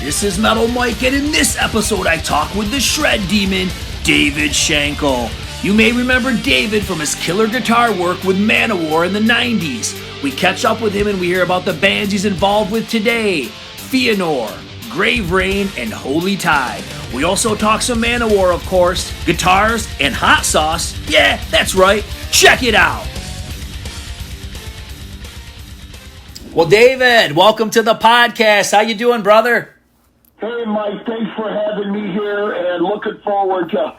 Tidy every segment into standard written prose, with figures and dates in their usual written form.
This is Metal Mike, and in this episode I talk with the Shred Demon, David Shankle. You may remember David from his killer guitar work with Manowar in the 90s. We catch up with him and we hear about the bands he's involved with today: Feanor, Grave Rain, and Holy Tide. We also talk some Manowar, of course, guitars, and hot sauce. Yeah, that's right. Check it out. Well, David, welcome to the podcast. How you doing, brother? Hey, Mike, thanks for having me here, and looking forward to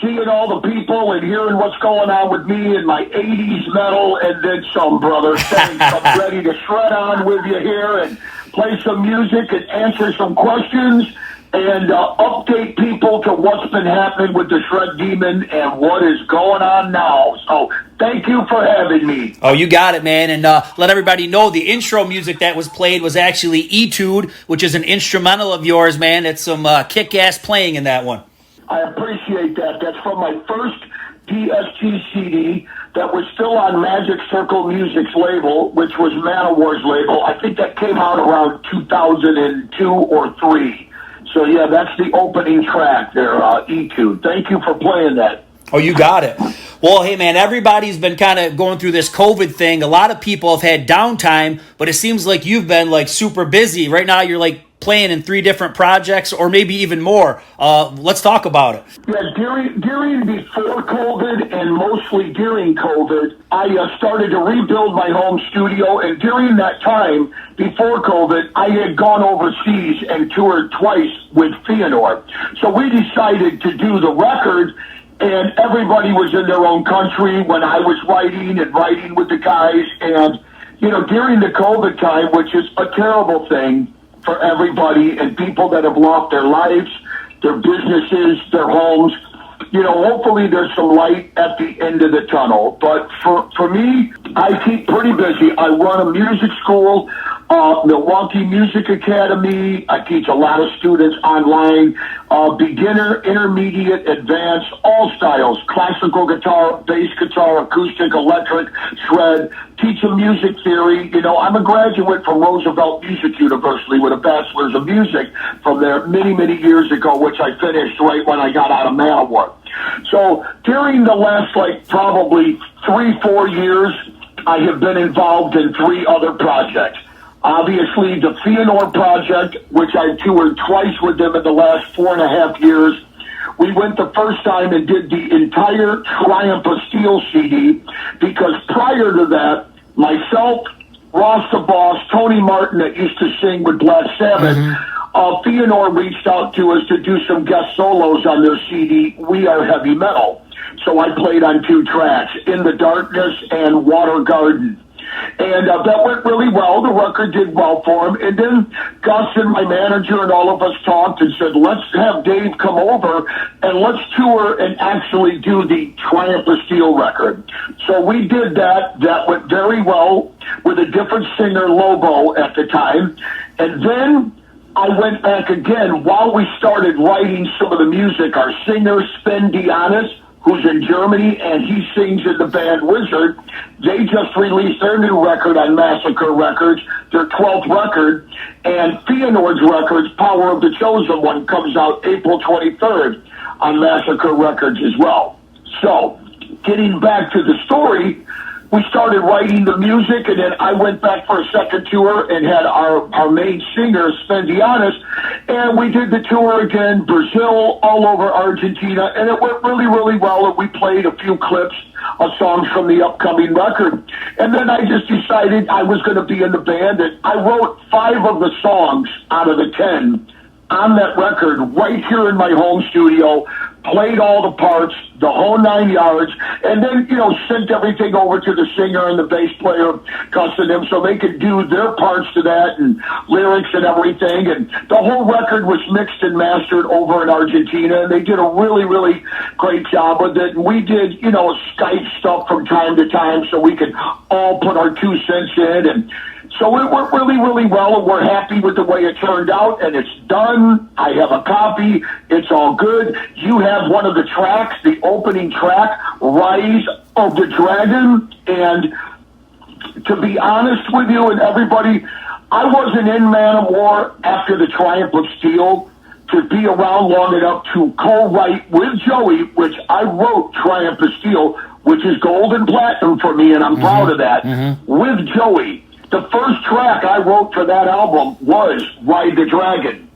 seeing all the people and hearing what's going on with me and my 80s metal and then some, brother. Thanks. I'm ready to shred on with you here and play some music and answer some questions and update people to what's been happening with the Shred Demon and what is going on now. So thank you for having me. Oh, you got it, man. And let everybody know the intro music that was played was actually Etude, which is an instrumental of yours, man. It's some kick-ass playing in that one. I appreciate that. That's from my first DST CD that was still on Magic Circle Music's label, which was Manowar's label. I think that came out around 2002 or 3. So, yeah, that's the opening track there, Etude. Thank you for playing that. Oh, you got it. Well, hey, man, everybody's been kind of going through this COVID thing. A lot of people have had downtime, but it seems like you've been, super busy. Right now, you're, playing in 3 different projects or maybe even more. Let's talk about it. Yeah, during before COVID and mostly during COVID, I started to rebuild my home studio. And during that time, before COVID, I had gone overseas and toured twice with Feanor. So we decided to do the record, and everybody was in their own country when I was writing with the guys. And, during the COVID time, which is a terrible thing for everybody and people that have lost their lives, their businesses, their homes, hopefully there's some light at the end of the tunnel. But for me, I keep pretty busy. I run a music school, Milwaukee Music Academy. I teach a lot of students online, beginner, intermediate, advanced, all styles: classical guitar, bass guitar, acoustic, electric, shred. Teach them music theory. I'm a graduate from Roosevelt Music University with a bachelor's of music from there many, many years ago, which I finished right when I got out of Manowar. So during the last, probably 3-4 years, I have been involved in 3 other projects. Obviously, the Feanor project, which I toured twice with them in the last 4.5 years. We went the first time and did the entire Triumph of Steel CD because prior to that, myself, Ross the Boss, Tony Martin that used to sing with Black Sabbath, Feanor reached out to us to do some guest solos on their CD, We Are Heavy Metal. So I played on 2 tracks, In the Darkness and Water Garden. And that went really well. The record did well for him. And then Gus and my manager and all of us talked and said, let's have Dave come over and let's tour and actually do the Triumph of Steel record. So we did that. That went very well with a different singer, Lobo, at the time. And then I went back again while we started writing some of the music. Our singer, Sven Dianis, who's in Germany, and he sings in the band Wizard. They just released their new record on Massacre Records, their 12th record, and Feanor's records, Power of the Chosen One, comes out April 23rd on Massacre Records as well. So, getting back to the story, we started writing the music, and then I went back for a second tour and had our main singer, Sven Dianis, and we did the tour again, Brazil, all over Argentina, and it went really, really well, and we played a few clips of songs from the upcoming record. And then I just decided I was going to be in the band, and I wrote 5 of the songs out of the 10 on that record right here in my home studio, played all the parts, the whole 9 yards, and then, sent everything over to the singer and the bass player, Gus and them, so they could do their parts to that and lyrics and everything. And the whole record was mixed and mastered over in Argentina, and they did a really, really great job with it. And we did, Skype stuff from time to time so we could all put our 2 cents in. And so it went really, really well, and we're happy with the way it turned out, and it's done. I have a copy. It's all good. You have one of the tracks, the opening track, Rise of the Dragon, and to be honest with you and everybody, I wasn't in Manowar after the Triumph of Steel to be around long enough to co-write with Joey, which I wrote Triumph of Steel, which is gold and platinum for me, and I'm proud of that, with Joey. The first track I wrote for that album was Ride the Dragon.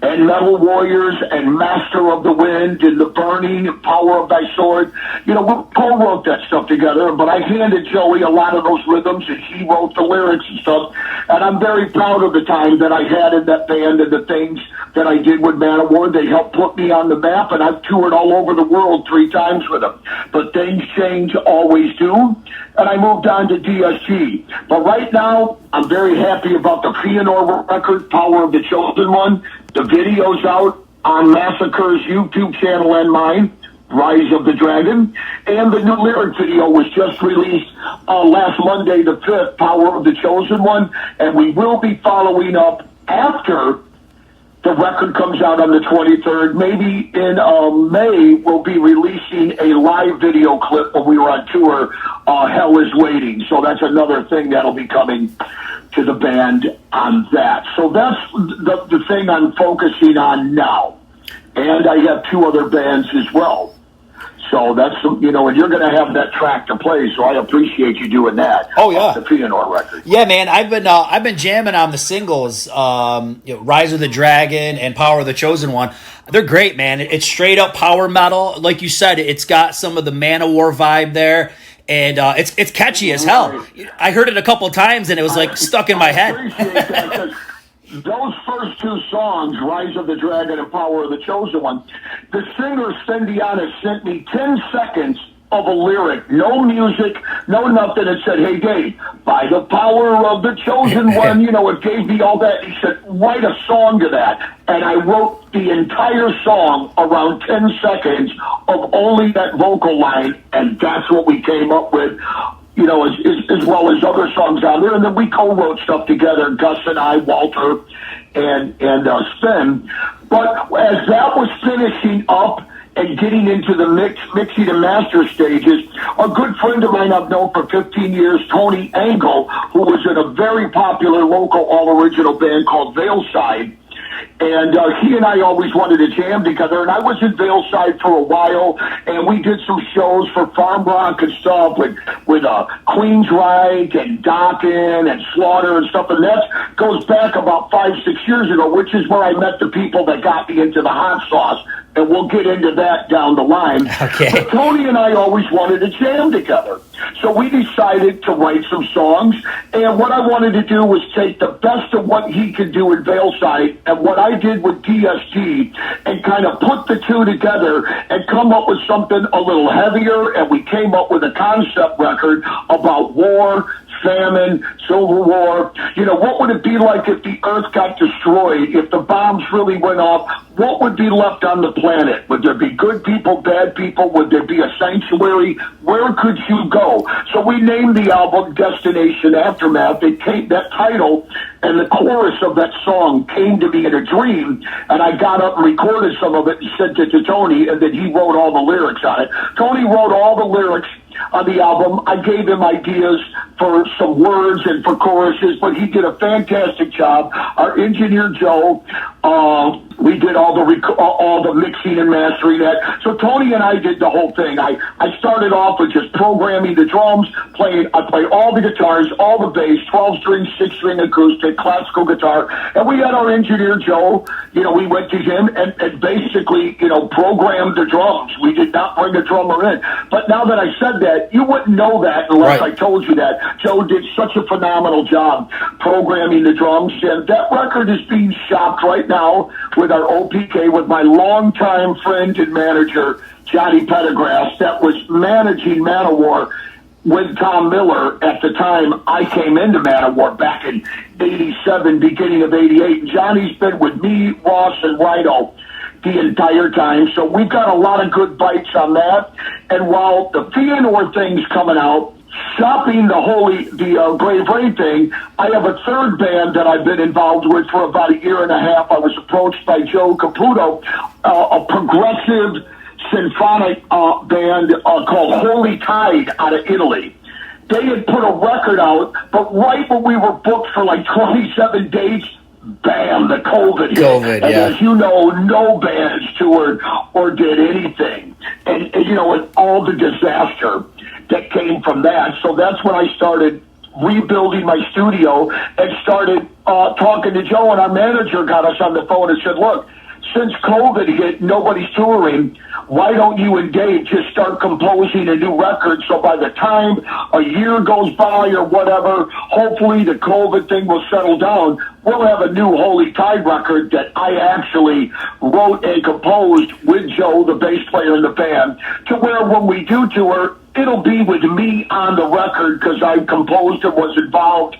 And Metal Warriors and Master of the Wind and The Burning and Power of Thy Sword. You know, we co-wrote that stuff together, but I handed Joey a lot of those rhythms and he wrote the lyrics and stuff. And I'm very proud of the time that I had in that band and the things that I did with Manowar. They helped put me on the map, and I've toured all over the world 3 times with them. But things change, always do. And I moved on to DSG. But right now, I'm very happy about the Feanor record, Power of the Chosen One. The video's out on Massacre's YouTube channel and mine, Rise of the Dragon. And the new lyric video was just released last Monday, the 5th, Power of the Chosen One. And we will be following up after the record comes out on the 23rd. Maybe in May, we'll be releasing a live video clip when we were on tour, Hell is Waiting. So that's another thing that'll be coming to the band on that. So that's the thing I'm focusing on now. And I have 2 other bands as well. So that's, you know, and you're going to have that track to play, so I appreciate you doing that. Oh, yeah. The Feanor record. Yeah, man, I've been jamming on the singles, Rise of the Dragon and Power of the Chosen One. They're great, man. It's straight up power metal. Like you said, it's got some of the Manowar vibe there. And it's catchy as hell. I heard it a couple times, and it was like stuck in my head. I appreciate that, those first 2 songs, Rise of the Dragon and Power of the Chosen One, the singer Cindiana sent me 10 seconds of a lyric, no music, no nothing. It said, "Hey Dave, by the power of the Chosen One," you know, it gave me all that. He said, "Write a song to that." And I wrote the entire song around 10 seconds of only that vocal line, and that's what we came up with. You know, as well as other songs out there. And then we co-wrote stuff together, Gus and I, Walter, and Sven. But as that was finishing up and getting into the mixing and master stages, a good friend of mine I've known for 15 years, Tony Angle, who was in a very popular local all-original band called Veilside, and he and I always wanted to jam together, and I was in Veilside for a while, and we did some shows for Farm Rock and stuff with Queensryche and Dokken and Slaughter and stuff, and that goes back about 5-6 years ago, which is where I met the people that got me into the hot sauce, and we'll get into that down the line. Okay. But Tony and I always wanted to jam together. So we decided to write some songs, and what I wanted to do was take the best of what he could do in Veilside and what I did with DSG and kind of put the 2 together and come up with something a little heavier, and we came up with a concept record about war, famine, Civil War. You know, what would it be like if the Earth got destroyed, if the bombs really went off? What would be left on the planet? Would there be good people, bad people? Would there be a sanctuary? Where could you go? So we named the album Destination Aftermath. That title and the chorus of that song came to me in a dream, and I got up and recorded some of it and sent it to Tony, and then he wrote all the lyrics on it. Tony wrote all the lyrics on the album. I gave him ideas for some words and for choruses, but he did a fantastic job. Our engineer Joe, we did all the mixing and mastering that. So Tony and I did the whole thing. I started off with just programming the drums, I played all the guitars, all the bass, 12-string, 6-string acoustic, classical guitar, and we had our engineer Joe, you know, we went to him and basically, you know, programmed the drums. We did not bring a drummer in. But now that I said that, you wouldn't know that unless I told you that. Joe did such a phenomenal job programming the drums, and that record is being shopped right now with our OPK, with my longtime friend and manager, Johnny Pendergrass, that was managing Manowar with Tom Miller at the time I came into Manowar back in 87, beginning of 88. Johnny's been with me, Ross, and Rhino the entire time. So we've got a lot of good bites on that. And while the Feanor thing's coming out, shopping the Brave Rain thing, I have a 3rd band that I've been involved with for about a year and a half. I was approached by Joe Caputo, a progressive symphonic band called Holy Tide out of Italy. they had put a record out, but right when we were booked for like 27 dates, bam, the COVID hit. COVID, and yeah. as you know, no bands toured or did anything. And all the disaster that came from that. So that's when I started rebuilding my studio and started talking to Joe, and our manager got us on the phone and said, look, since COVID hit, nobody's touring. Why don't you and Dave just start composing a new record so by the time a year goes by or whatever, hopefully the COVID thing will settle down. We'll have a new Holy Tide record that I actually wrote and composed with Joe, the bass player in the band, to where when we do tour, it'll be with me on the record because I composed and was involved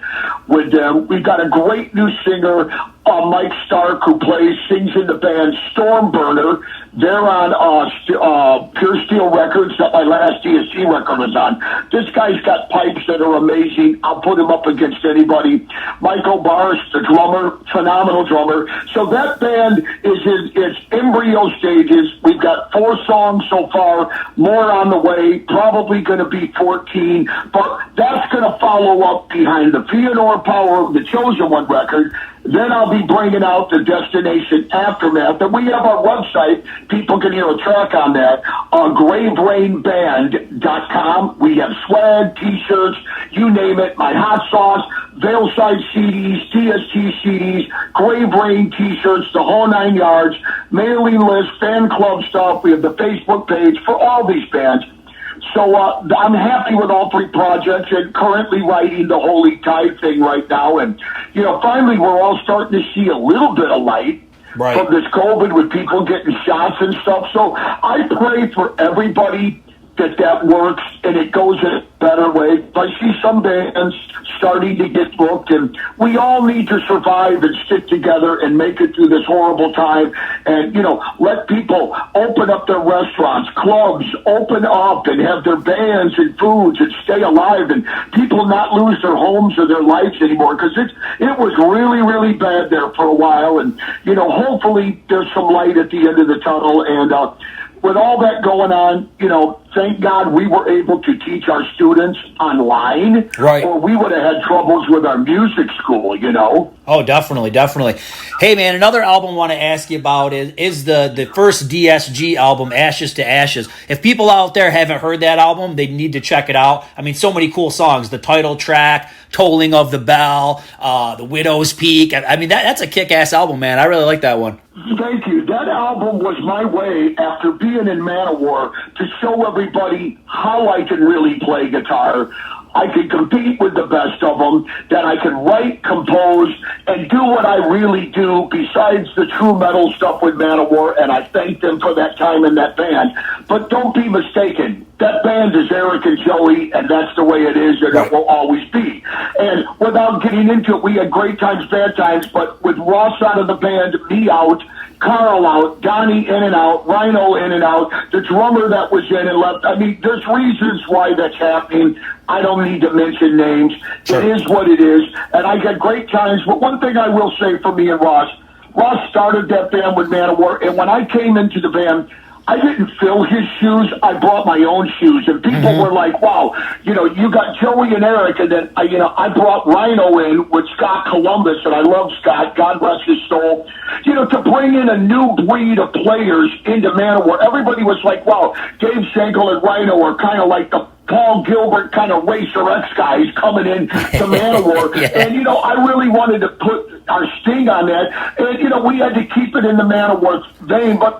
with them. We've got a great new singer, Mike Stark, who sings in the band Stormburner. They're on Pure Steel Records that my last DSC record was on. This guy's got pipes that are amazing. I'll put him up against anybody. Michael Barris, the drummer, phenomenal drummer. So that band is in its embryo stages. We've got 4 songs so far, more on the way, probably going to be 14, but that's going to follow up behind the Feanor Power of the Chosen One record. Then I'll be bringing out the Destination Aftermath. And we have our website. People can hear a track on that on graverainband.com. We have swag, T-shirts, you name it, my hot sauce, Veilside CDs, TST CDs, Grave Rain T-shirts, the whole 9 yards, mailing list, fan club stuff. We have the Facebook page for all these bands. So I'm happy with all 3 projects and currently writing the Holy Tide thing right now. And, finally we're all starting to see a little bit of light from this COVID with people getting shots and stuff. So I pray for everybody that works and it goes in a better way. I see some bands starting to get booked, and we all need to survive and stick together and make it through this horrible time. And, let people open up their restaurants, clubs, open up and have their bands and foods and stay alive, and people not lose their homes or their lives anymore, because it was really, really bad there for a while. And, hopefully there's some light at the end of the tunnel. And, with all that going on, thank God we were able to teach our students online, or we would have had troubles with our music school, Oh, definitely. Hey, man, another album I want to ask you about is the first DSG album, Ashes to Ashes. If people out there haven't heard that album, they need to check it out. I mean, so many cool songs. The title track, Tolling of the Bell, The Widow's Peak. I mean, that's a kick-ass album, man. I really like that one. Thank you. That album was my way, after being in Manowar, to show everybody how I can really play guitar. I can compete with the best of them, that I can write, compose, and do what I really do besides the true metal stuff with Manowar, and I thank them for that time in that band. But don't be mistaken. That band is Eric and Joey, and that's the way it is, and it will always be. And without getting into it, we had great times, bad times, but with Ross out of the band, me out, Carl out, Donnie in and out, Rhino in and out, the drummer that was in and left. I mean, there's reasons why that's happening. I don't need to mention names. Sure. It is what it is, and I get great times. But one thing I will say for me and Ross started that band with Manowar, and when I came into the band, I didn't fill his shoes. I brought my own shoes, and people were like, "Wow, you got Joey and Eric," and then I brought Rhino in with Scott Columbus, and I love Scott. God rest his soul. To bring in a new breed of players into Manowar, everybody was like, "Wow, Dave Shankle and Rhino are kind of like the Paul Gilbert kind of Racer X guys coming in to Manowar." And, I really wanted to put our sting on that. And, we had to keep it in the Manowar vein. But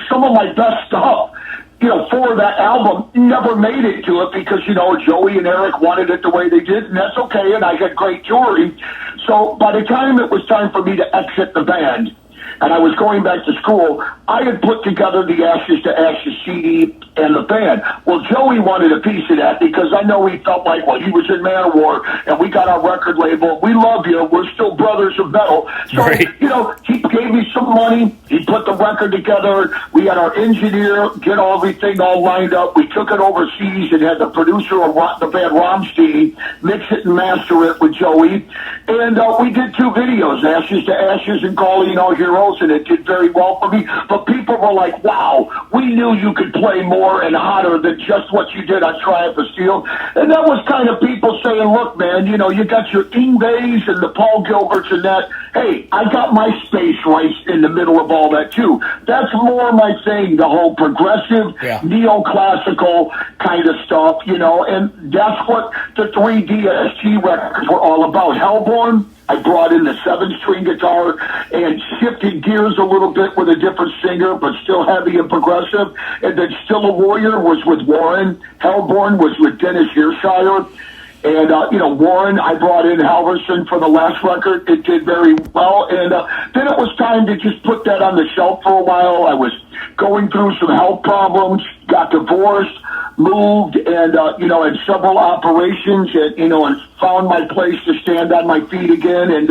some of my best stuff, for that album never made it to it because, Joey and Eric wanted it the way they did. And that's okay. And I got great touring. So by the time it was time for me to exit the band, and I was going back to school, I had put together the Ashes to Ashes CD and the band. Well, Joey wanted a piece of that because I know he felt like, well, he was in Manowar, and we got our record label. We love you. We're still brothers of metal. So, he gave me some money. He put the record together. We had our engineer get everything all lined up. We took it overseas and had the producer of the band, Romstein, mix it and master it with Joey. And we did 2 videos, Ashes to Ashes and Calling All Heroes. sales, and it did very well for me. But people were like, wow, we knew you could play more and hotter than just what you did on Triumph of Steel. And that was kind of people saying, look, man, you know, you got your Ingves and the Paul Gilberts and that. Hey, I got my space right in the middle of all that, too. That's more my thing, the whole progressive, neoclassical kind of stuff, you know, and that's what the 3 DSG records were all about. Hellborn, I brought in the 7-string guitar and shifted gears a little bit with a different singer, but still heavy and progressive. And then Still a Warrior was with Warren. Hellborn was with Dennis Hirshire. And, you know, Warren, I brought in Halverson for the last record. It did very well. And then it was time to just put that on the shelf for a while. I was going through some health problems, got divorced, moved, and, you know, had several operations, and, you know, and found my place to stand on my feet again. And,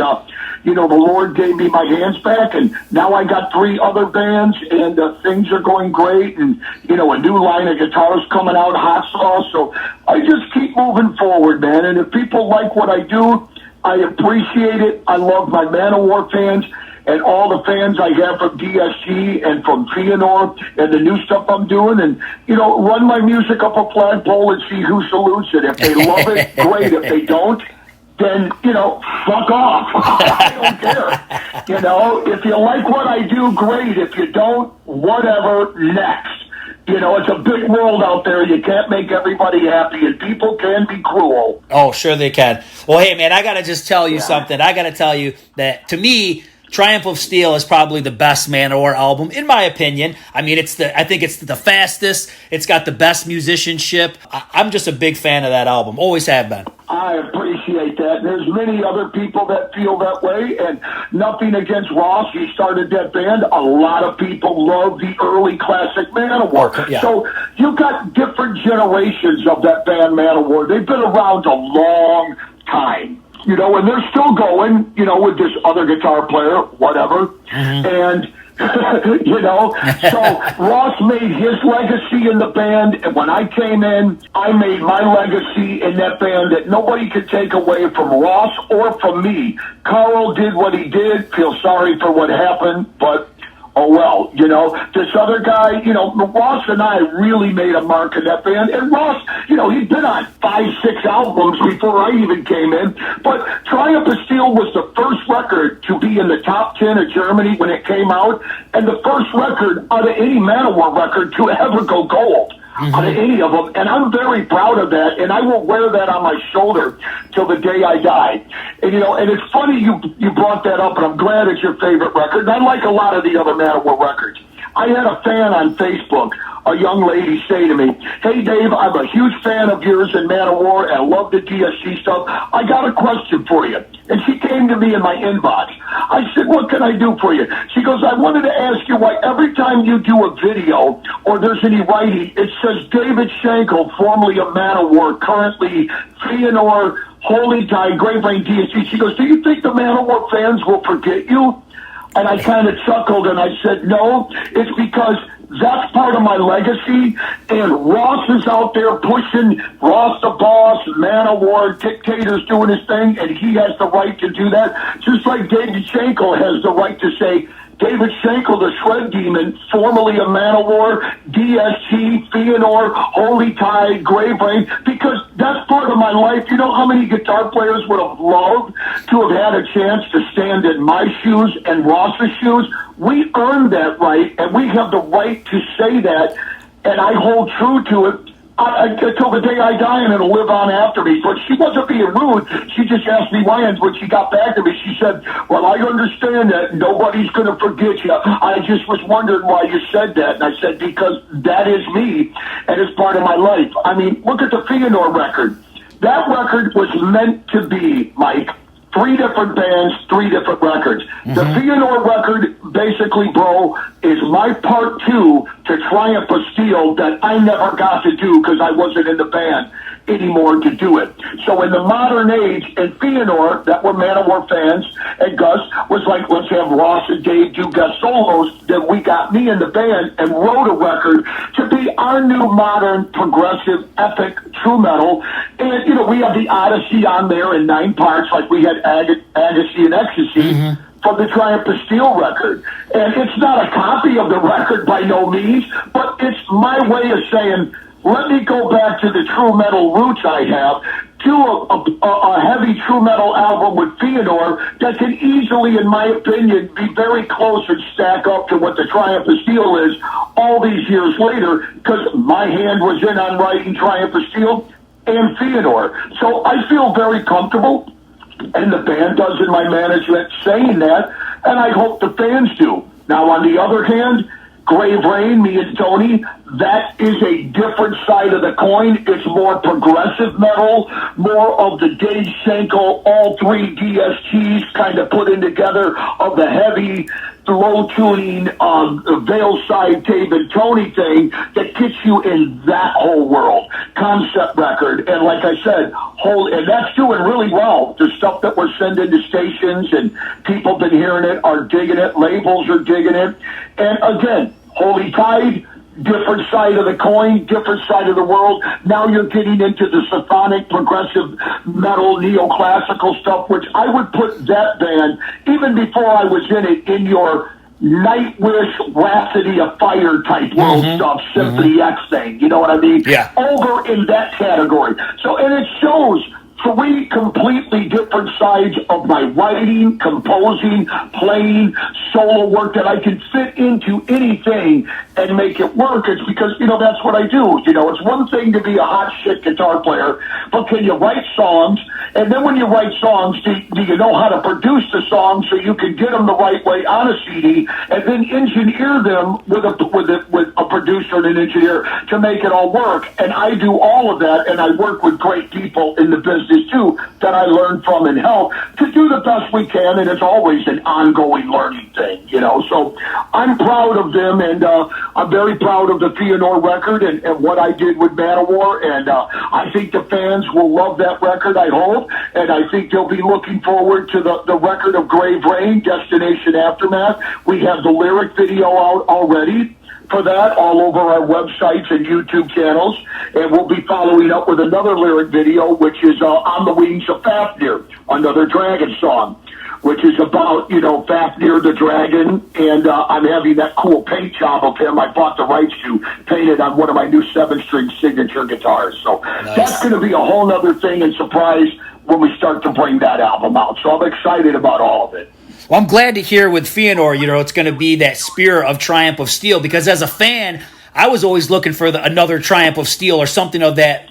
you know, the Lord gave me my hands back, and now I got 3 other bands, and things are going great, and, you know, a new line of guitars coming out, Hot Sauce. So I just keep moving forward, man. And if people like what I do, I appreciate it. I love my Manowar fans and all the fans I have from DSG and from Feanor and the new stuff I'm doing. And, you know, run my music up a flagpole and see who salutes it. If they love it, great. If they don't, then, you know, fuck off. I don't care. You know, if you like what I do, great. If you don't, whatever, next. You know, it's a big world out there. You can't make everybody happy, and people can be cruel. Oh, sure they can. Well, hey, man, I got to just tell you something. I got to tell you that, to me, Triumph of Steel is probably the best Manowar album, in my opinion. I mean, I think it's the fastest. It's got the best musicianship. I'm just a big fan of that album. Always have been. I appreciate that. There's many other people that feel that way, and nothing against Ross. He started that band. A lot of people love the early classic Manowar. Yeah. So you got different generations of that band Manowar. They've been around a long time. You know, and they're still going, you know, with this other guitar player, whatever. Mm-hmm. And, you know, so Ross made his legacy in the band. And when I came in, I made my legacy in that band that nobody could take away from Ross or from me. Carl did what he did. Feel sorry for what happened, but oh, well, you know, this other guy, you know, Ross and I really made a mark in that band. And Ross, you know, he'd been on 5, 6 albums before I even came in. But Triumph of Steel was the first record to be in the top 10 of Germany when it came out, and the first record out of any Manowar record to ever go gold. Out of any of them, and I'm very proud of that, and I will wear that on my shoulder till the day I die. And you know, and it's funny you brought that up, and I'm glad it's your favorite record. And I like a lot of the other Manowar records. I had a fan on Facebook, a young lady, say to me, "Hey Dave, I'm a huge fan of yours in Manowar, and I love the DSG stuff. I got a question for you." And she came to me in my inbox. I said, "What can I do for you?" She goes, "I wanted to ask you why every time you do a video or there's any writing, it says David Shankle, formerly of Manowar, currently Feanor, Holy Tide, Grave Rain, DSG." She goes, "Do you think the Manowar fans will forget you?" And I kind of chuckled and I said, "No, it's because that's part of my legacy, and Ross is out there pushing, Ross the boss, Manowar, dictator's doing his thing, and he has the right to do that, just like David Shankle has the right to say, David Shankle, the Shred Demon, formerly of Manowar, DSG, Feanor, Holy Tide, Grave Rain, because that's part of my life. You know how many guitar players would have loved to have had a chance to stand in my shoes and Ross's shoes? We earned that right, and we have the right to say that, and I hold true to it until the day I die, and it'll live on after me. But she wasn't being rude. She just asked me why, and when she got back to me, she said, "Well, I understand that nobody's going to forget you. I just was wondering why you said that." And I said, "Because that is me, and it's part of my life." I mean, look at the Feanor record. That record was meant to be, Mike, 3 different bands, 3 different records. The Feanor record, basically, bro, is my part 2 to Triumph of Steel that I never got to do because I wasn't in the band anymore to do it. So in the modern age, and Feanor, that were Manowar fans, and Gus was like, let's have Ross and Dave do guest solos. Then we got me in the band and wrote a record to be our new modern, progressive, epic, true metal. And, you know, we have the Odyssey on there in 9 parts, like we had Agassi and Ecstasy. from the Triumph of Steel record. And it's not a copy of the record by no means, but it's my way of saying, let me go back to the true metal roots I have, do a heavy true metal album with Feanor that can easily, in my opinion, be very close and stack up to what the Triumph of Steel is all these years later, because my hand was in on writing Triumph of Steel and Feanor. So I feel very comfortable, and the band does in my management, saying that, and I hope the fans do. Now, on the other hand, Grave Rain, me and Tony, that is a different side of the coin. It's more progressive metal, more of the Dave Shankle, all three DSTs kind of put in together of the heavy, low tuning, Veil Side, Dave and Tony thing that gets you in that whole world. Concept record. And like I said, and that's doing really well. The stuff that we're sending to stations and people been hearing it, are digging it, labels are digging it. And again, Holy Tide, different side of the coin, different side of the world. Now you're getting into the symphonic, progressive metal, neoclassical stuff, which I would put that band, even before I was in it, in your Nightwish, Rhapsody of Fire type world stuff, Symphony X thing. You know what I mean? Yeah. Over in that category. So, and it shows three completely different sides of my writing, composing, playing, solo work that I can fit into anything and make it work. It's because, that's what I do. It's one thing to be a hot shit guitar player, but can you write songs? And then when you write songs, do you know how to produce the songs so you can get them the right way on a CD and then engineer them with a producer and an engineer to make it all work? And I do all of that, and I work with great people in the business too that I learn from and help to do the best we can, and it's always an ongoing learning thing, So I'm proud of them, and I'm very proud of the Feanor record and what I did with Manowar, and I think the fans will love that record, I hope, and I think they'll be looking forward to the record of Grave Rain, Destination Aftermath. We have the lyric video out already for that all over our websites and YouTube channels, and we'll be following up with another lyric video, which is On the Wings of Fafnir, another Dragon song, which is about, Fafnir the dragon, and I'm having that cool paint job of him I bought the rights to, painted on one of my new 7-string signature guitars. So That's going to be a whole other thing and surprise when we start to bring that album out. So I'm excited about all of it. Well, I'm glad to hear with Feanor, it's going to be that spirit of Triumph of Steel, because as a fan, I was always looking for another Triumph of Steel or something of that,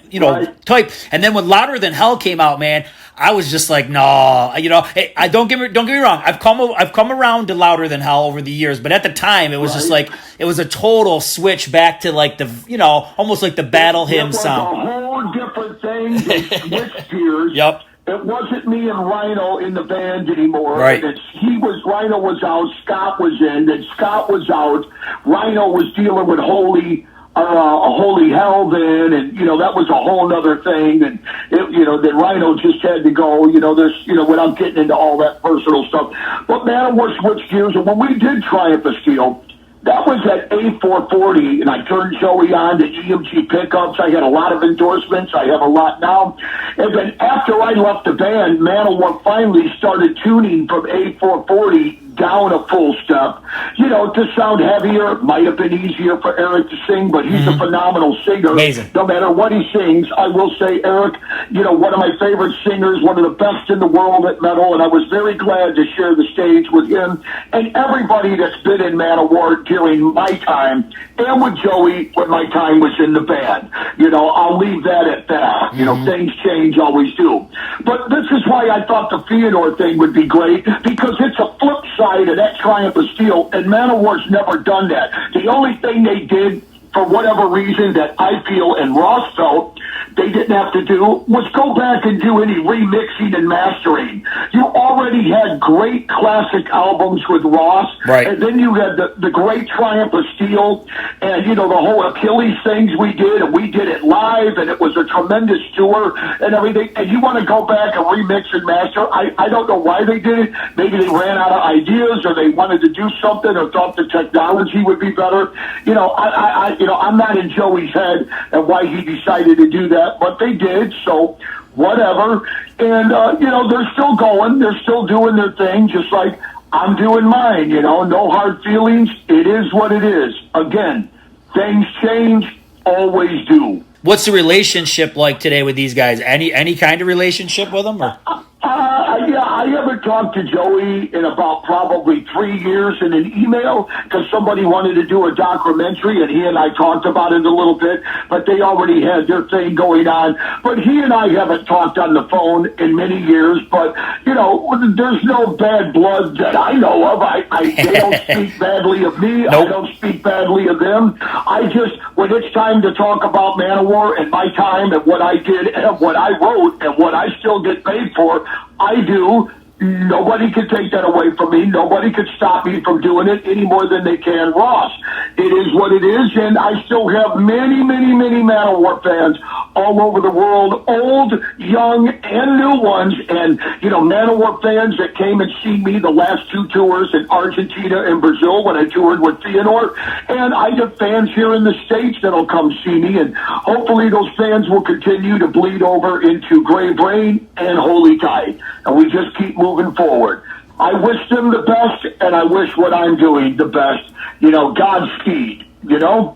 type. And then when Louder Than Hell came out, man, I was just like, no, hey, don't get me wrong. I've come around to Louder Than Hell over the years, but at the time it was just like, it was a total switch back to like the, almost like the battle hymn sound. It was a whole different thing. They switched gears. Yep. It wasn't me and Rhino in the band anymore. Right. Rhino was out, Scott was in, then Scott was out. Rhino was dealing with Holy Hell then, and, that was a whole other thing. And, then Rhino just had to go, without getting into all that personal stuff. But Manowar switched gears, and when we did Triumph of Steel, that was at A440, and I turned Joey on to EMG pickups. I had a lot of endorsements. I have a lot now. And then after I left the band, Manowar finally started tuning from A440 down a full step, to sound heavier. It might have been easier for Eric to sing, but he's a phenomenal singer. Amazing. No matter what he sings, I will say Eric, one of my favorite singers, one of the best in the world at metal, and I was very glad to share the stage with him and everybody that's been in Manowar during my time, and with Joey when my time was in the band. I'll leave that at that. Things change, always do. But this is why I thought the Feanor thing would be great, because it's a flip side of that Triumph of Steel, and Manowar's never done that. The only thing they did, for whatever reason that I feel and Ross felt they didn't have to do, was go back and do any remixing and mastering. You already had great classic albums with Ross, right. And then you had the great Triumph of Steel, and the whole Achilles things we did, and we did it live, and it was a tremendous tour and everything. And you want to go back and remix and master? I don't know why they did it. Maybe they ran out of ideas, or they wanted to do something, or thought the technology would be better. I'm not in Joey's head and why he decided to do that, but they did, so whatever. And, they're still going. They're still doing their thing, just like I'm doing mine, no hard feelings. It is what it is. Again, things change, always do. What's the relationship like today with these guys? Any kind of relationship with them? Or? Yeah, I haven't talked to Joey in about probably 3 years in an email because somebody wanted to do a documentary, and he and I talked about it a little bit, but they already had their thing going on. But he and I haven't talked on the phone in many years, but, there's no bad blood that I know of. They don't speak badly of me. Nope. I don't speak badly of them. I just, when it's time to talk about Manowar and my time and what I did and what I wrote and what I still get paid for, I do. Nobody can take that away from me. Nobody could stop me from doing it any more than they can Ross. It is what it is, and I still have many, many, many Manowar fans all over the world, old, young, and new ones. And, Manowar fans that came and see me the last 2 tours in Argentina and Brazil when I toured with Feanor. And I have fans here in the States that'll come see me, and hopefully those fans will continue to bleed over into Gray Brain and Holy Tide. And we just keep moving forward. I wish them the best, and I wish what I'm doing the best. Godspeed,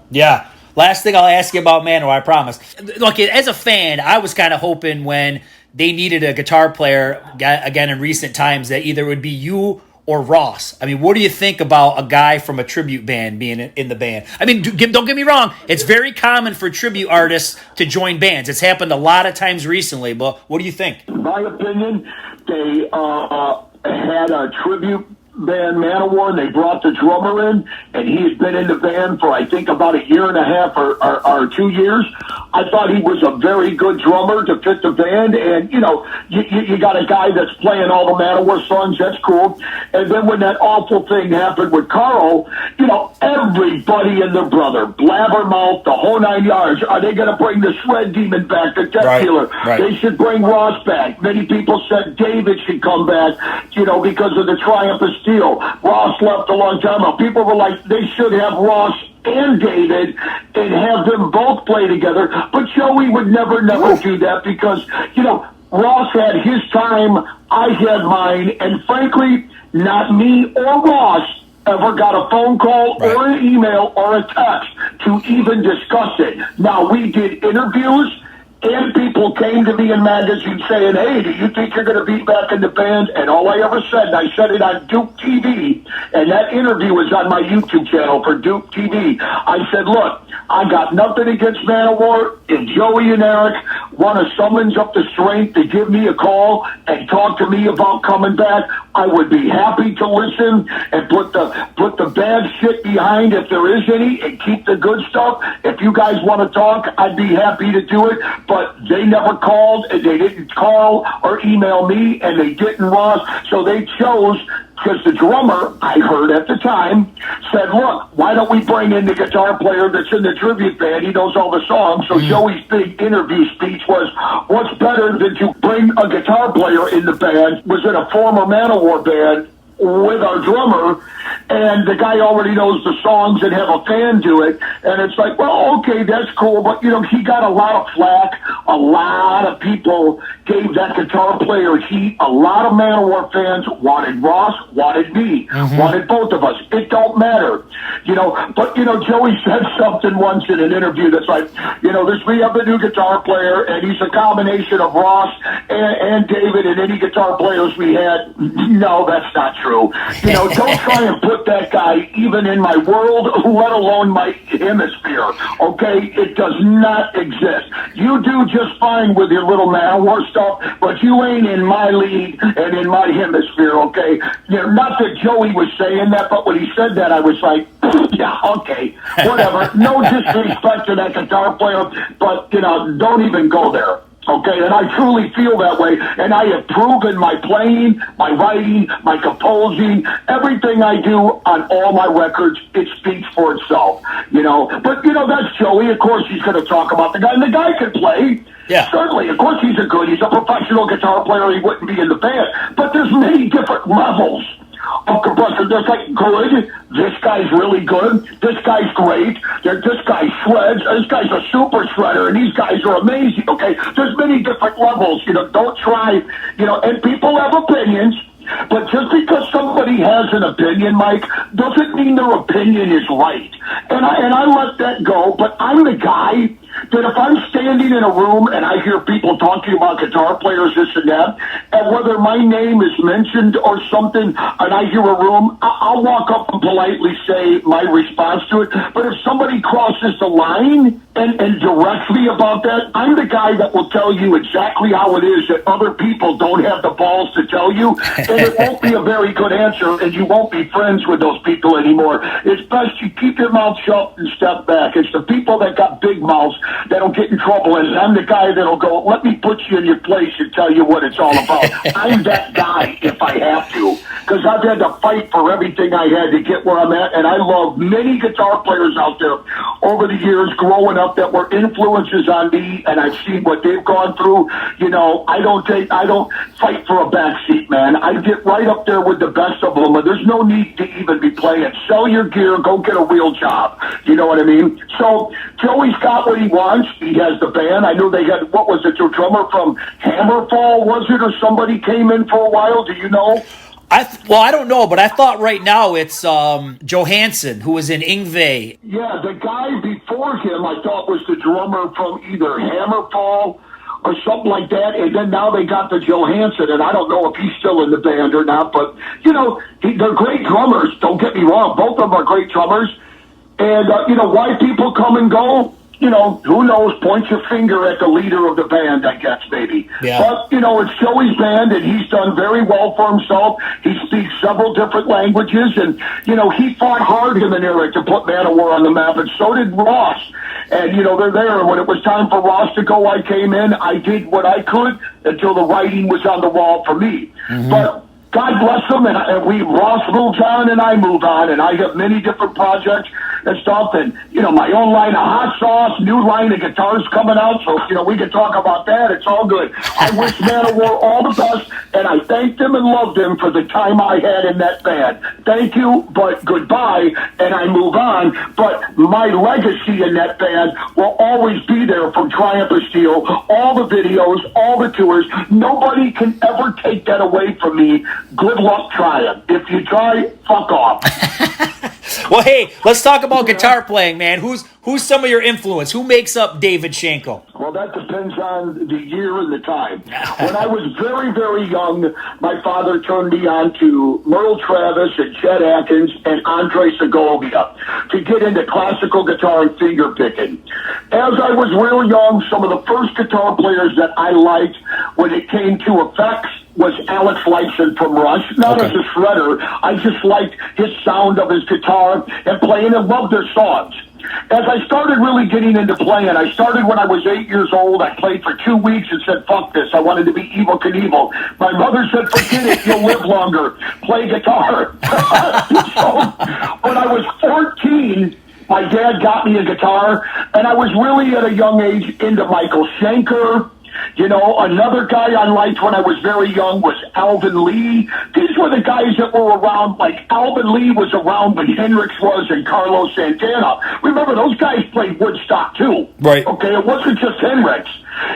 Yeah. Last thing I'll ask you about Manowar, I promise. Look, as a fan, I was kind of hoping when they needed a guitar player, again in recent times, that either it would be you or Ross. I mean, what do you think about a guy from a tribute band being in the band? I mean, don't get me wrong. It's very common for tribute artists to join bands. It's happened a lot of times recently, but what do you think? In my opinion, they had a tribute band, Manowar, and they brought the drummer in, and he has been in the band for, I think, about a year and a half or 2 years. I thought he was a very good drummer to fit the band, and, you got a guy that's playing all the Manowar songs, that's cool. And then when that awful thing happened with Carl, everybody and their brother, Blabbermouth, the whole 9 yards, are they going to bring the Shred Demon back, the Death Dealer? Right. They should bring Ross back. Many people said David should come back, because of the Triumph of Steel. Ross left a long time ago. People were like, they should have Ross and David and have them both play together. But Joey would never do that because, Ross had his time, I had mine, and frankly, not me or Ross ever got a phone call or an email or a text to even discuss it. Now, we did interviews, and people came to me in magazines saying, hey, do you think you're going to be back in the band? And all I ever said, and I said it on Duke TV, and that interview was on my YouTube channel for Duke TV. I said, look, I got nothing against Manowar. If Joey and Eric want to summons up the strength to give me a call and talk to me about coming back, I would be happy to listen and put the bad shit behind if there is any and keep the good stuff. If you guys want to talk, I'd be happy to do it. But they never called, and they didn't call or email me, and they didn't Ross. So they chose, because the drummer, I heard at the time, said, look, why don't we bring in the guitar player that's in the tribute band? He knows all the songs. So Joey's big interview speech was, what's better than to bring a guitar player in the band? Was in a former Manowar band with our drummer, and the guy already knows the songs and have a fan do it. And it's like, well, okay, that's cool. But, he got a lot of flack. A lot of people gave that guitar player heat. A lot of Manowar fans wanted Ross, wanted me, wanted both of us. It don't matter. But, Joey said something once in an interview that's like, we have a new guitar player, and he's a combination of Ross and David and any guitar players we had. No, that's not true. Don't try and put that guy even in my world, let alone my hemisphere, okay? It does not exist. You do just fine with your little Manowar stuff, but you ain't in my league and in my hemisphere, okay? Not that Joey was saying that, but when he said that, I was like, yeah, okay, whatever. No disrespect to that guitar player, but, don't even go there. Okay, and I truly feel that way, and I have proven my playing, my writing, my composing, everything I do on all my records, it speaks for itself, But, that's Joey. Of course, he's going to talk about the guy, and the guy can play. Yeah. Certainly, of course he's a professional guitar player. He wouldn't be in the band. But there's many different levels of compressor. There's like good, this guy's really good, this guy's great, this guy shreds, this guy's a super shredder, and these guys are amazing, okay? There's many different levels, don't try, and people have opinions, But just because somebody has an opinion, Mike, doesn't mean their opinion is right. And I let that go, but I'm the guy that if I'm standing in a room and I hear people talking about guitar players, this and that, and whether my name is mentioned or something, and I hear a room, I'll walk up and politely say my response to it. But if somebody crosses the line and directs me about that, I'm the guy that will tell you exactly how it is that other people don't have the balls to tell you, and it won't be a very good answer, and you won't be friends with those people anymore. It's best you keep your mouth shut and step back. It's the people that got big mouths that'll get in trouble, and I'm the guy that'll go, let me put you in your place and tell you what it's all about. I'm that guy if I have to, because I've had to fight for everything I had to get where I'm at, and I love many guitar players out there over the years growing up that were influences on me, and I've seen what they've gone through. You know, I don't fight for a backseat, man. I get right up there with the best of them, and there's no need to even be playing. Sell your gear, go get a real job. You know what I mean? So Joey's got what he wants. He has the band. I knew they had, what was it, your drummer from Hammerfall, was it, or somebody came in for a while? Do you know? I don't know, but I thought right now it's Johansson, who was in Yngwie. Yeah, the guy before him I thought was the drummer from either Hammerfall or something like that, and then now they got the Johansson, and I don't know if he's still in the band or not, but, you know, they're great drummers, don't get me wrong, both of them are great drummers, and, you know, why people come and go, you know, who knows, point your finger at the leader of the band, I guess, maybe. Yeah. But, you know, it's Joey's band, and he's done very well for himself. He speaks several different languages, and, you know, he fought hard, him and Eric, to put Manowar on the map, and so did Ross. And, you know, they're there, and when it was time for Ross to go, I came in. I did what I could until the writing was on the wall for me. Mm-hmm. But God bless them, and Ross moves on, and I move on, and I have many different projects and stuff, and, you know, my own line of hot sauce, new line of guitars coming out, so, you know, we can talk about that. It's all good. I wish Manowar all the best, and I thank them and love them for the time I had in that band. Thank you, but goodbye, and I move on, but my legacy in that band will always be there from Triumph of Steel, all the videos, all the tours. Nobody can ever take that away from me. Good luck trying. If you try, fuck off. Well, hey, let's talk about guitar playing, man. Who's some of your influence? Who makes up David Shankle? Well, that depends on the year and the time. When I was very, very young, my father turned me on to Merle Travis and Chet Atkins and Andre Segovia to get into classical guitar and finger picking. As I was real young, some of the first guitar players that I liked when it came to effects was Alex Lifeson from Rush. Not as a shredder. I just liked his sound of his guitar and playing and loved their songs. As I started really getting into playing, I started when I was 8 years old. I played for 2 weeks and said, fuck this. I wanted to be Evel Knievel. My mother said, forget it. You'll live longer. Play guitar. So when I was 14, my dad got me a guitar, and I was really at a young age into Michael Schenker. You know, another guy I liked when I was very young was Alvin Lee. These were the guys that were around, like Alvin Lee was around when Hendrix was and Carlos Santana. Remember, those guys played Woodstock too. Right. Okay, it wasn't just Hendrix.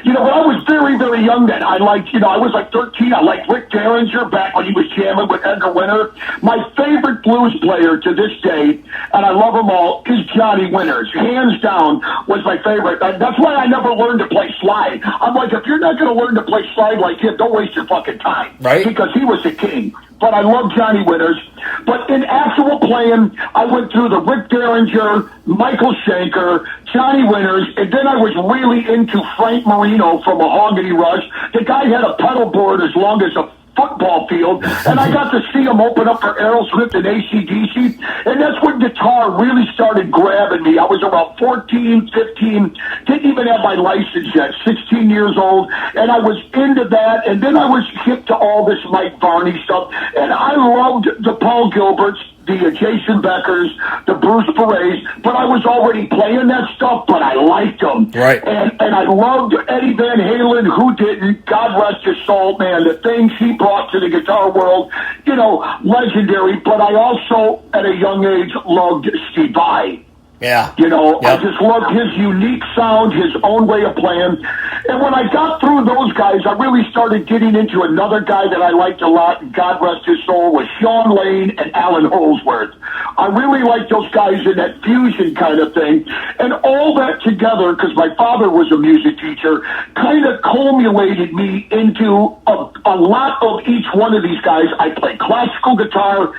You know, when I was very, very young then, I liked, you know, I was like 13. I liked Rick Derringer back when he was jamming with Edgar Winter. My favorite blues player to this day, and I love them all, is Johnny Winters. Hands down was my favorite. That's why I never learned to play slide. I'm like, if you're not going to learn to play slide like him, don't waste your fucking time. Right. Because he was the king. But I love Johnny Winters. But in actual playing, I went through the Rick Derringer, Michael Schenker, Johnny Winters, and then I was really into Frank Marino from Mahogany Rush. The guy had a pedal board as long as a football field, and I got to see him open up for Aerosmith and AC/DC, and that's when guitar really started grabbing me. I was about 14, 15, didn't even have my license yet, 16 years old, and I was into that, and then I was hip to all this Mike Varney stuff, and I loved the Paul Gilberts, the Jason Beckers, the Bruce Perez, but I was already playing that stuff, but I liked them. Right. And I loved Eddie Van Halen, who didn't, God rest his soul, man, the things he brought to the guitar world, you know, legendary, but I also, at a young age, loved Steve Vai. Yeah. You know, Yep. I just loved his unique sound, his own way of playing. And when I got through those guys, I really started getting into another guy that I liked a lot, and God rest his soul, was Sean Lane and Alan Holsworth. I really liked those guys in that fusion kind of thing. And all that together, because my father was a music teacher, kind of culminated me into a lot of each one of these guys. I play classical guitar,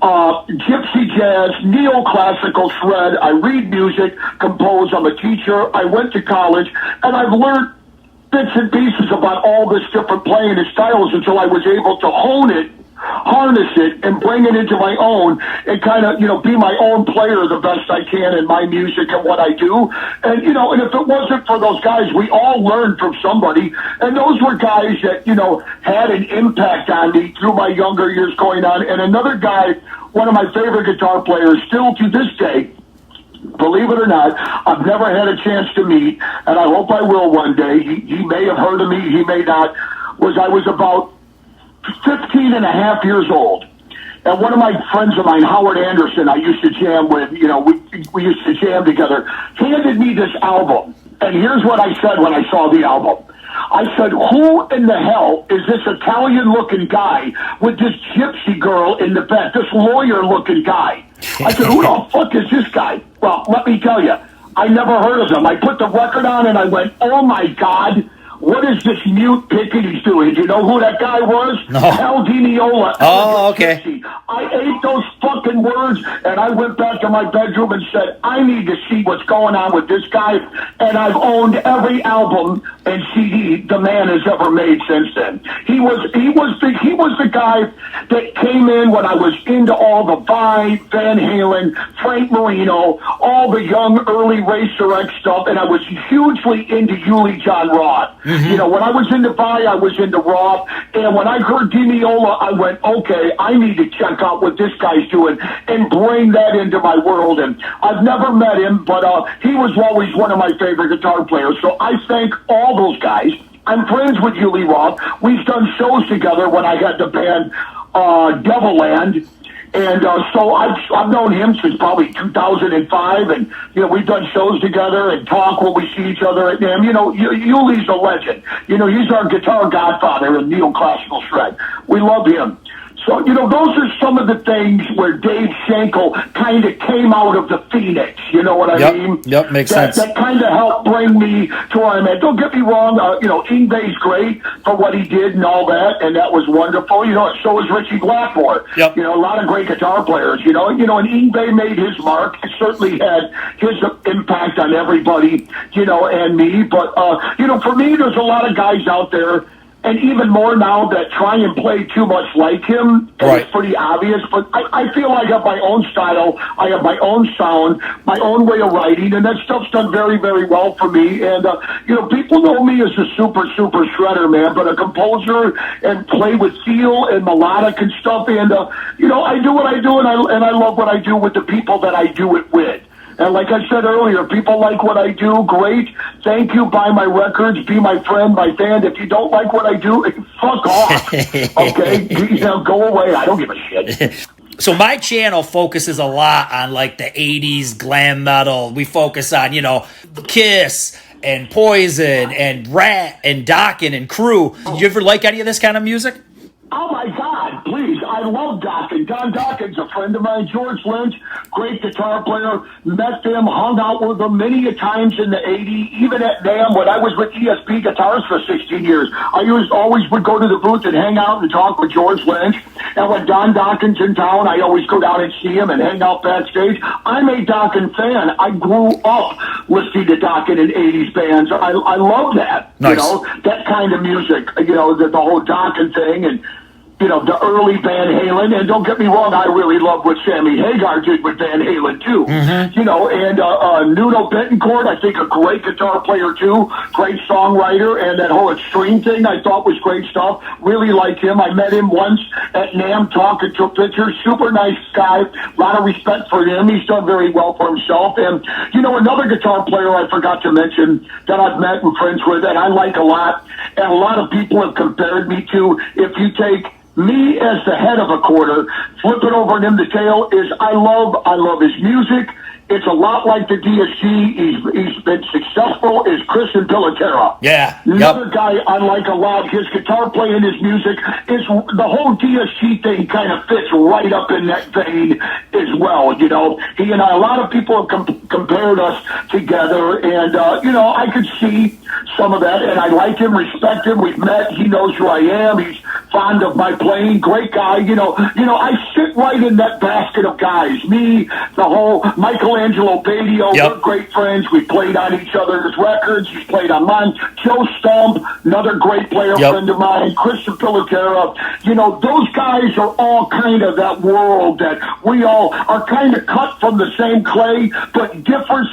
gypsy jazz, neoclassical shred. I read music, compose. I'm a teacher. I went to college, and I've learned bits and pieces about all this different playing and styles until I was able to hone it, harness it, and bring it into my own, and kind of, be my own player the best I can in my music and what I do. And, and if it wasn't for those guys, we all learned from somebody. And those were guys that, had an impact on me through my younger years going on. And another guy, one of my favorite guitar players, still to this day, believe it or not, I've never had a chance to meet, and I hope I will one day. He may have heard of me, he may not. I was about 15 and a half years old. And one of my friends of mine, Howard Anderson, I used to jam with, we used to jam together, handed me this album. And here's what I said when I saw the album. I said, who in the hell is this Italian-looking guy with this gypsy girl in the bed, this lawyer-looking guy? I said, who the fuck is this guy? Well, let me tell you, I never heard of him. I put the record on and I went, oh my God, what is this mute picking he's doing? Do you know who that guy was? No. Al Di Meola. Oh, okay. Gypsy. I ate those fucking words, and I went back to my bedroom and said, I need to see what's going on with this guy. And I've owned every album and CD the man has ever made since then. He was the guy that came in when I was into all the Vai, Van Halen, Frank Marino, all the young early Racer X stuff, and I was hugely into Uli John Roth. Mm-hmm. When I was into Vai, I was into Roth, and when I heard Di Meola, I went, okay, I need to check out what this guy's doing and bring that into my world. And I've never met him, but he was always one of my favorite guitar players. So I thank all those guys. I'm friends with Uli Roth. We've done shows together when I had the band Devilland. And so I've known him since probably 2005, and we've done shows together and talk when we see each other at NAMM. Yuli's a legend. He's our guitar godfather in neoclassical shred. We love him. So, those are some of the things where Dave Shankle kind of came out of the Phoenix. You know what I mean? Yep, makes sense. That kind of helped bring me to where I'm at. Don't get me wrong. Yngwie's great for what he did and all that, and that was wonderful. So was Richie Blackmore. Yep. A lot of great guitar players. And Yngwie made his mark. It certainly had his impact on everybody, and me. But, for me, there's a lot of guys out there, and even more now, that try and play too much like him. And right. It's pretty obvious, but I feel I have my own style. I have my own sound, my own way of writing, and that stuff's done very, very well for me. And, people know me as a super, super shredder, man, but a composer and play with feel and melodic and stuff. And, I do what I do, and I love what I do with the people that I do it with. And like I said earlier, people like what I do, great. Thank you. Buy my records. Be my friend, my fan. If you don't like what I do, fuck off. Okay? Go away. I don't give a shit. So my channel focuses a lot on like the 80s glam metal. We focus on, Kiss and Poison and Rat and Dokken and Crew. Did you ever like any of this kind of music? Oh my God, please. I love Dokken. Don Dokken's a friend of mine. George Lynch, great guitar player. Met them, hung out with them many a times in the 80s, even at NAMM when I was with ESP Guitars for 16 years. I always would go to the booth and hang out and talk with George Lynch. And when Don Dokken's in town, I always go down and see him and hang out backstage. I'm a Dokken fan. I grew up listening to Dokken and 80s bands. I love that. Nice. That kind of music, the whole Dokken thing, and the early Van Halen. And don't get me wrong, I really love what Sammy Hagar did with Van Halen, too. Mm-hmm. And Nuno Bettencourt, I think a great guitar player, too. Great songwriter. And that whole Extreme thing I thought was great stuff. Really liked him. I met him once at NAMM, talked and took pictures. Super nice guy. A lot of respect for him. He's done very well for himself. And, another guitar player I forgot to mention that I've met and friends with and I like a lot, and a lot of people have compared me to, if you take me as the head of a quarter, flip it over and him the tail, is I love his music, It's a lot like the DSG. He's been successful as Christian Pilatera. Yeah. Another guy, unlike a lot, his guitar playing, his music, is the whole DSG thing kind of fits right up in that vein as well. You know, he and I, a lot of people have compared us together, and, you know, I could see some of that, and I like him, respect him. We've met. He knows who I am. He's fond of my playing. Great guy. You know, I sit right in that basket of guys. Me, the whole Michelangelo Badio, we're great friends. We played on each other's records. He's played on mine. Joe Stump, another great player friend of mine. Christian Pilatera. You know, those guys are all kind of that world that we all are kind of cut from the same clay, but different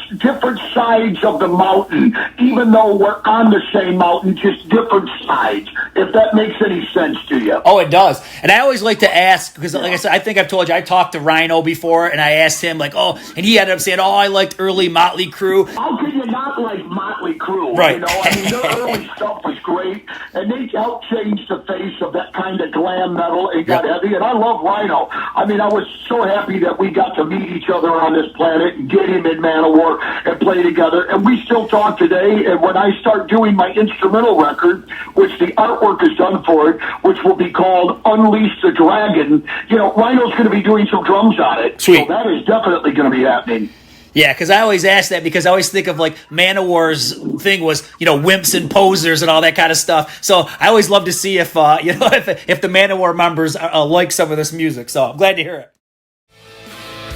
sides of the mountain, even though we're on the same mountain, just different sides, if that makes any sense to you. Oh, it does. And I always like to ask, because like I said, I think I've told you, I talked to Rhino before, and I asked him, like, and he ended up saying, I liked early Motley Crue. How could you not like Motley Crue? Right. You know, I mean, their early stuff was great, and they helped change the face of that kind of glam metal. It got heavy, and I love Rhino. I mean, I was so happy that we got to meet each other on this planet and get him in Manowar and play together, and we still talk today. And when I start doing my instrumental record, which the artwork is done for it, which will be called Unleash the Dragon, you know, Rhino's going to be doing some drums on it. Sweet. So that is definitely going to be happening. Yeah, because I always ask that because I always think of like Manowar's thing was, you know, wimps and posers and all that kind of stuff. So I always love to see if, you know, if the Manowar members like some of this music. So I'm glad to hear it.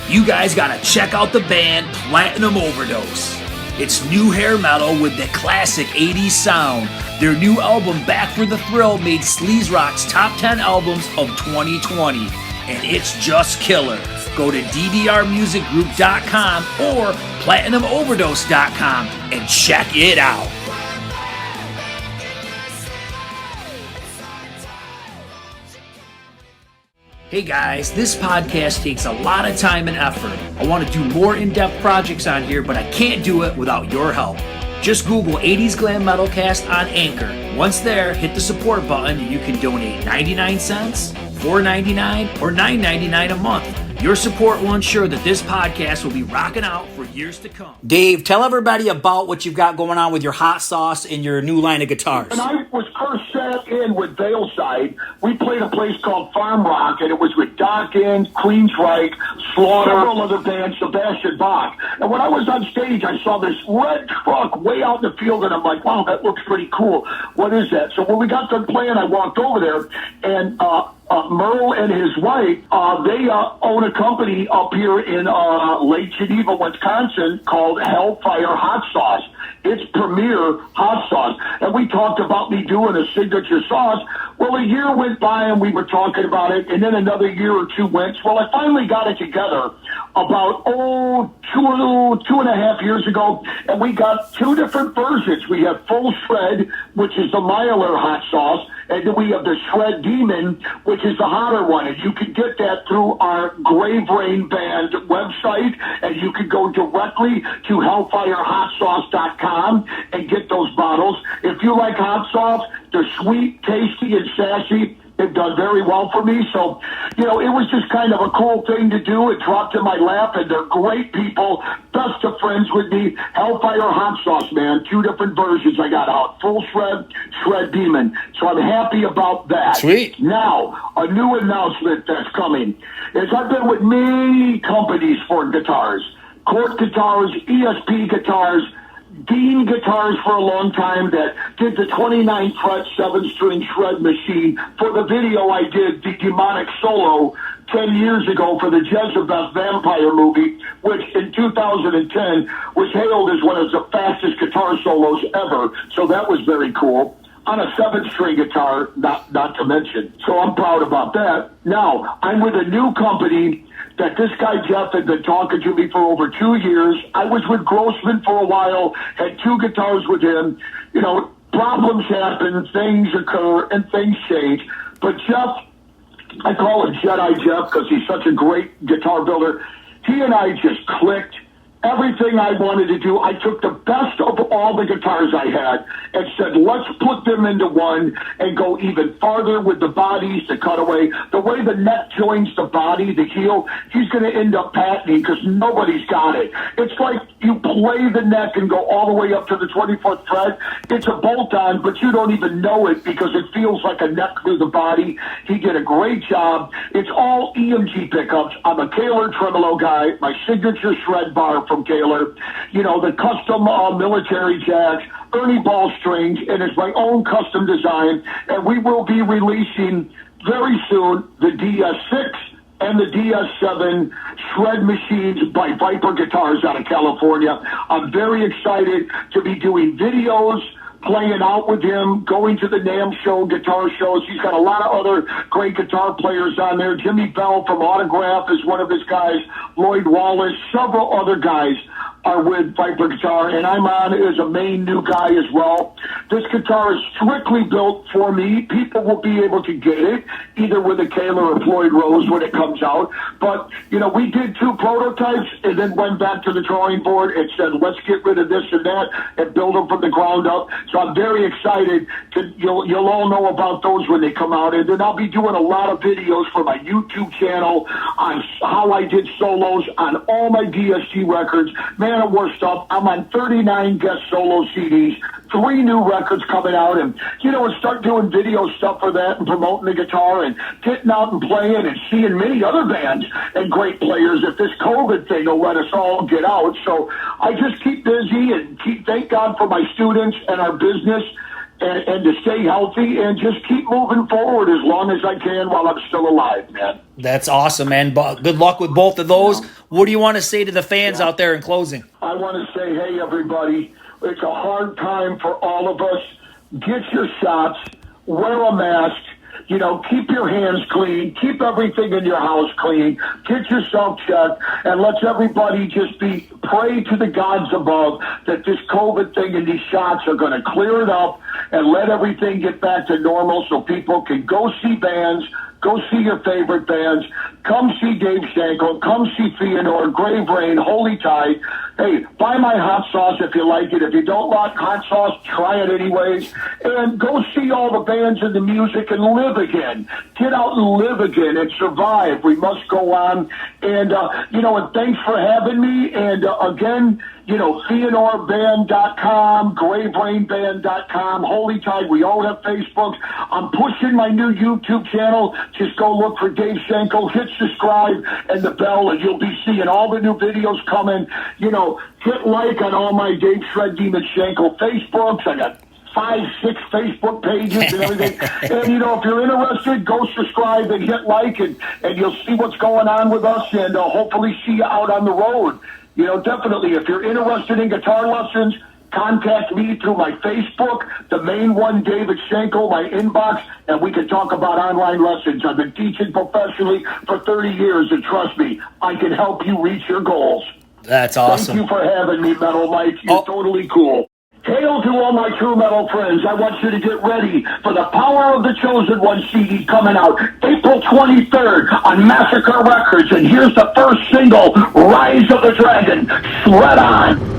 You guys gotta check out the band Platinum Overdose. It's new hair metal with the classic 80s sound. Their new album, Back for the Thrill, made Sleaze Rock's top 10 albums of 2020. And it's just killer. Go to ddrmusicgroup.com or platinumoverdose.com and check it out. Hey guys, this podcast takes a lot of time and effort. I want to do more in-depth projects on here, but I can't do it without your help. Just Google 80's Glam Metalcast on Anchor. Once there, hit the support button and you can donate 99 cents, $4.99, or $9.99 a month. Your support will ensure that this podcast will be rocking out for years to come. Dave, tell everybody about what you've got going on with your hot sauce and your new line of guitars. When I was first sat in with Veilside, we played a place called Farm Rock, and it was with Dawkins, Queensryche, Slaughter, several other bands, Sebastian Bach. And when I was on stage, I saw this red truck way out in the field, and I'm like, wow, that looks pretty cool. What is that? So when we got done playing, I walked over there, and Merle and his wife, they own a company up here in Lake Geneva, Wisconsin, called Hellfire Hot Sauce. It's premier hot sauce. And we talked about me doing a signature sauce. Well, a year went by and we were talking about it, and then another year or two went. Well, I finally got it together about, 2.5 years ago, and we got two different versions. We have Full Shred, which is the milder hot sauce, and then we have the Shred Demon, which is the hotter one. And you can get that through our Grave Rain Band website, and you can go directly to hellfirehotsauce.com and get those bottles. If you like hot sauce, they're sweet, tasty, and sassy. They've done very well for me. So, you know, it was just kind of a cool thing to do. It dropped in my lap, and they're great people, best of friends with me. Hellfire Hot Sauce, man. Two different versions I got out. Full Shred, Shred Demon. So I'm happy about that. Sweet. Now, a new announcement that's coming is I've been with many companies for guitars. Court Guitars, ESP Guitars, Dean Guitars for a long time that did the 29-fret 7-string shred machine. For the video I did, the Demonic Solo, 10 years ago for the Jezebel Vampire movie, which in 2010 was hailed as one of the fastest guitar solos ever. So that was very cool. On a 7-string guitar, not to mention. So I'm proud about that. Now, I'm with a new company that this guy Jeff had been talking to me for over 2 years. I was with Grossman for a while, had 2 guitars with him. You know, problems happen, things occur, and things change. But Jeff, I call him Jedi Jeff because he's such a great guitar builder. He and I just clicked, everything I wanted to do. I took the best of all the guitars I had and said, let's put them into one and go even farther with the bodies, the cutaway. The way the neck joins the body, the heel, he's going to end up patenting because nobody's got it. It's like you play the neck and go all the way up to the 24th fret. It's a bolt-on, but you don't even know it because it feels like a neck through the body. He did a great job. It's all EMG pickups. I'm a Kaler tremolo guy. My signature shred bar from Kaler. You know, the custom military jacks, Ernie ball strings, and it's my own custom design. And we will be releasing very soon the DS6 and the DS7 shred machines by Viper Guitars out of California. I'm very excited to be doing videos, playing out with him, going to the NAMM show, guitar shows. He's got a lot of other great guitar players on there. Jimmy Bell from Autograph is one of his guys. Lloyd Wallace, several other guys are with Viper Guitar, and I'm on as a main new guy as well. This guitar is strictly built for me. People will be able to get it, either with a Kaler or Floyd Rose when it comes out. But, you know, we did 2 prototypes and then went back to the drawing board and said, let's get rid of this and that and build them from the ground up. So I'm very excited. You'll all know about those when they come out. And then I'll be doing a lot of videos for my YouTube channel on how I did solos on all my DSG records. Manowar stuff. I'm on 39 guest solo CDs, 3 new records coming out, and, you know, and start doing video stuff for that and promoting the guitar and getting out and playing and seeing many other bands and great players if this COVID thing will let us all get out. So I just keep busy and thank God for my students and our business. And to stay healthy and just keep moving forward as long as I can while I'm still alive, man. That's awesome, man. Good luck with both of those. What do you want to say to the fans out there in closing? I want to say, hey, everybody, it's a hard time for all of us. Get your shots, wear a mask, you know, keep your hands clean, keep everything in your house clean, get yourself checked, and let's everybody just pray to the gods above that this COVID thing and these shots are going to clear it up and let everything get back to normal so people can go see bands, go see your favorite bands, come see Dave Shankle, come see Feanor, Grave Rain, Holy Tide. Hey, buy my hot sauce if you like it. If you don't like hot sauce, try it anyways. And go see all the bands and the music and live again. Get out and live again and survive. We must go on. And, you know, and thanks for having me. And, again, you know, FeanorBand.com, GraveRainBand.com, Holy Tide. We all have Facebooks. I'm pushing my new YouTube channel. Just go look for Dave Shankle, hit subscribe and the bell, and you'll be seeing all the new videos coming. You know, hit like on all my Dave Shred Demon Shankle Facebooks. I got 5, 6 Facebook pages and everything. And, you know, if you're interested, go subscribe and hit like, and you'll see what's going on with us, and hopefully see you out on the road. You know, definitely, if you're interested in guitar lessons, contact me through my Facebook, the main one, David Shankle, my inbox, and we can talk about online lessons. I've been teaching professionally for 30 years, and trust me, I can help you reach your goals. That's awesome. Thank you for having me, Metal Mike. You're totally cool. Hail to all my true metal friends. I want you to get ready for the Power of the Chosen One CD coming out April 23rd on Massacre Records. And here's the first single, Rise of the Dragon. Shred on.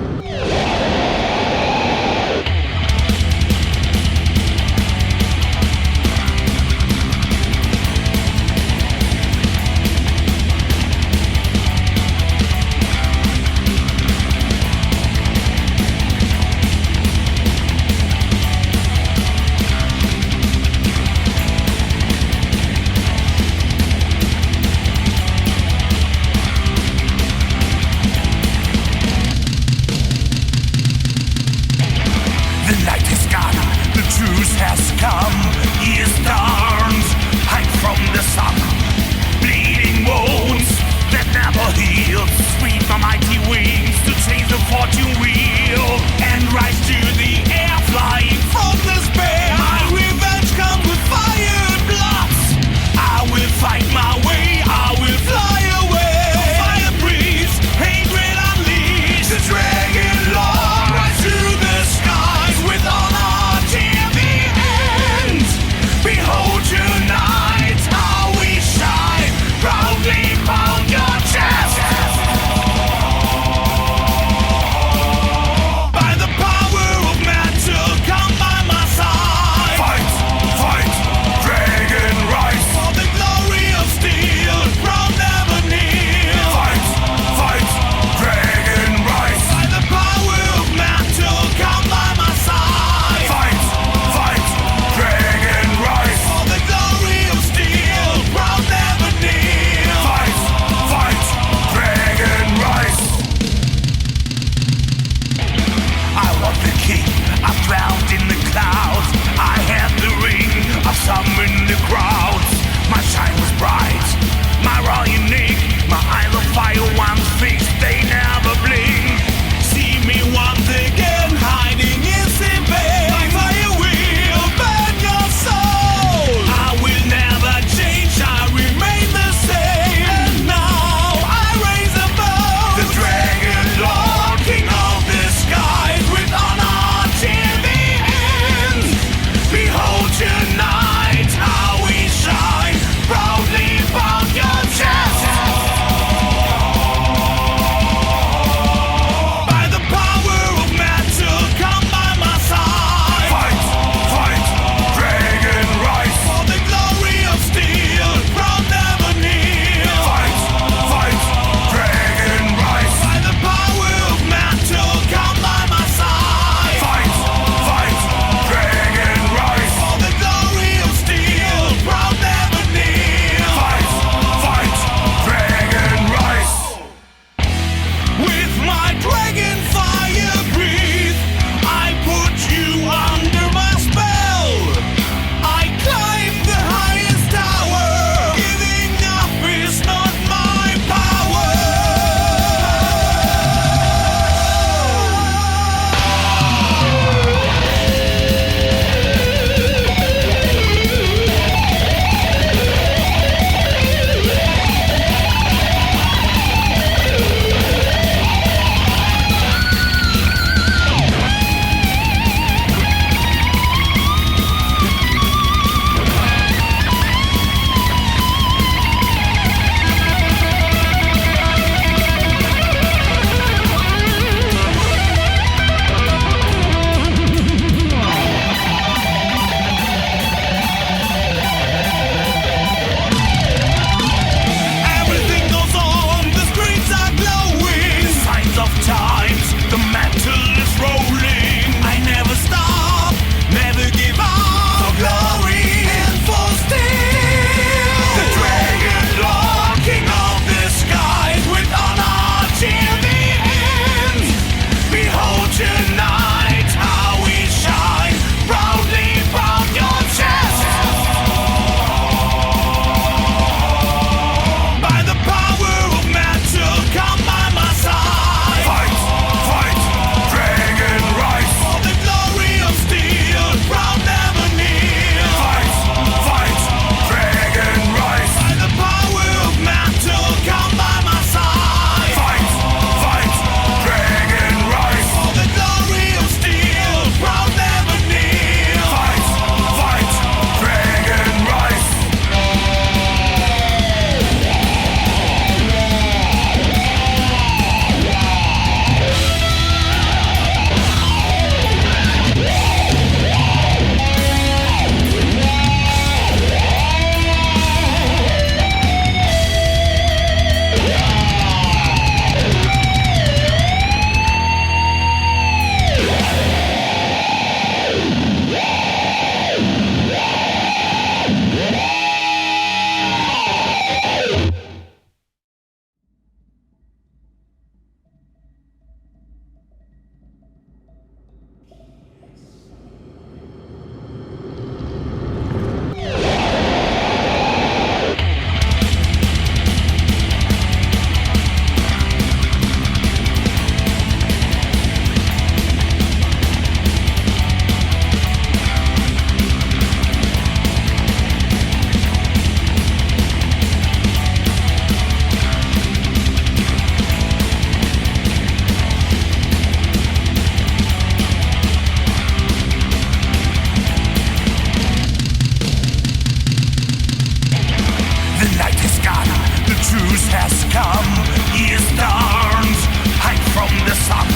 truth has come. He is turned, hide from the sun.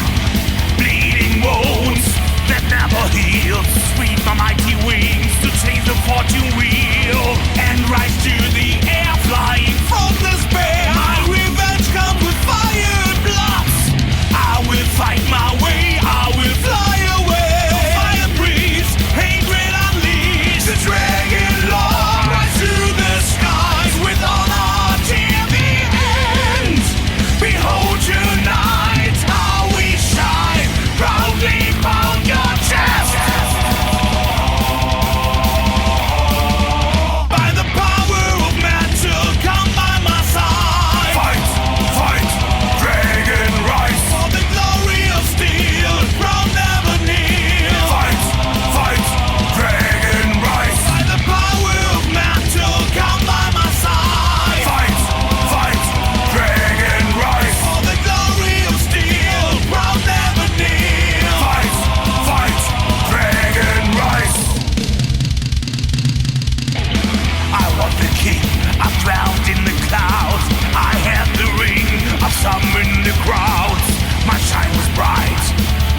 Bleeding wounds that never heal. Sweep my mighty wings to change the fortune wheel and rise to the air, flying from despair. My revenge comes with fire and blood. I will fight my way, I will fly away. The fire breathes, hatred unleashed. The dragon lord rise to the skies with honor till the end. Behold tonight how we shine, proudly pound your chest. By the power of metal, come by my side. Fight, fight, dragon rise. For the glory of steel, proud never kneel. Fight, fight, dragon rise. By the power of metal, come by my side. Fight, fight, dragon rise. For the glory of steel, proud never kneel. Fight, fight, dragon rise. I was the king, I drowned in the clouds. I had the ring, I summoned the crowds. My shine was bright,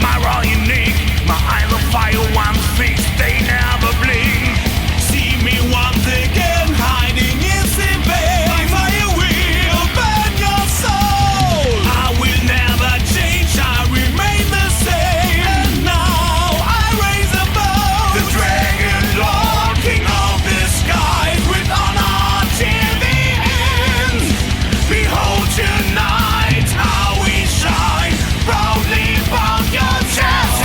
my royal unique. My eyes of fire once fixed, they never blink. See me once again, hiding in sin vain. My fire will burn your soul. I will never change, I remain the same. And now I raise a bow. The dragon lord, king of the skies, with honor till the end. Behold tonight how we shine, proudly pound your chest.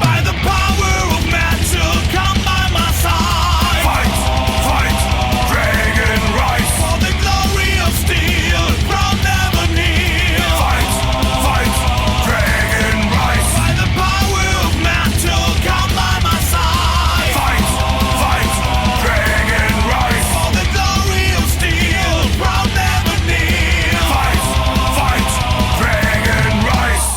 By the power of metal, come by my side. Fight, fight, dragon rise. For the glory of steel, proud never kneel. Fight, fight, dragon rise. By the power of metal, come by my side. Fight, fight, dragon rise. For the glory of steel, proud never kneel. Fight, fight, dragon rise.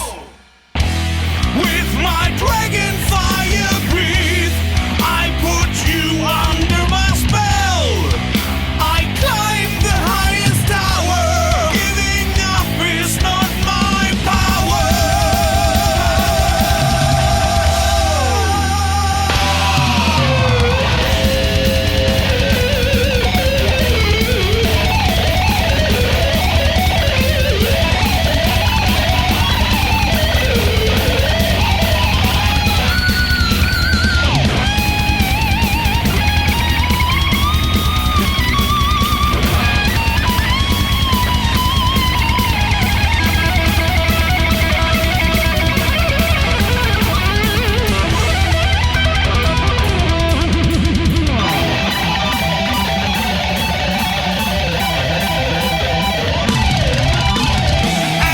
With my dragon fire breathe, I put you under my spell. I climb the highest tower. Giving up is not my power.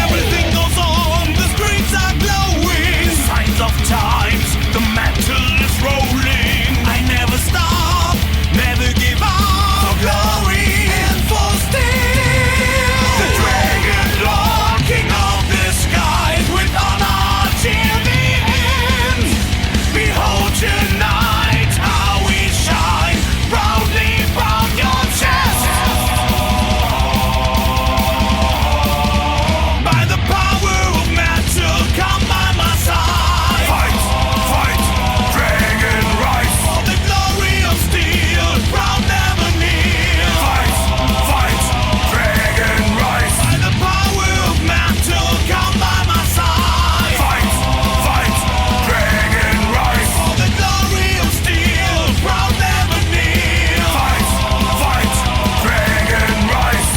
Everything goes on, the streets are glowing. Signs of times, the metal is rolling. I never stop, never give up. For glory and for steel. The dragon lord, king of the skies, with honor till the end. Behold tonight how we shine, proudly pound your chest. By the power of metal, come by my side. Fight, fight, dragon rise. For the glory of steel, proud never kneel. Fight, fight, dragon rise. By the power of metal, come by my side. Fight, fight, dragon rise. For the glory of steel, proud never kneel. Fight, fight, dragon rise.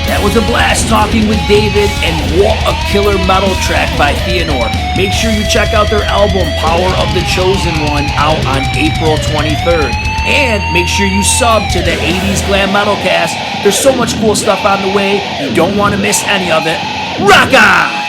That was a blast talking with David, and what a killer metal track by Feanor. Make sure you check out their album Power of the Chosen One, out on April 23rd. And make sure you sub to the 80's Glam Metalcast. There's so much cool stuff on the way. You don't want to miss any of it. Rock on!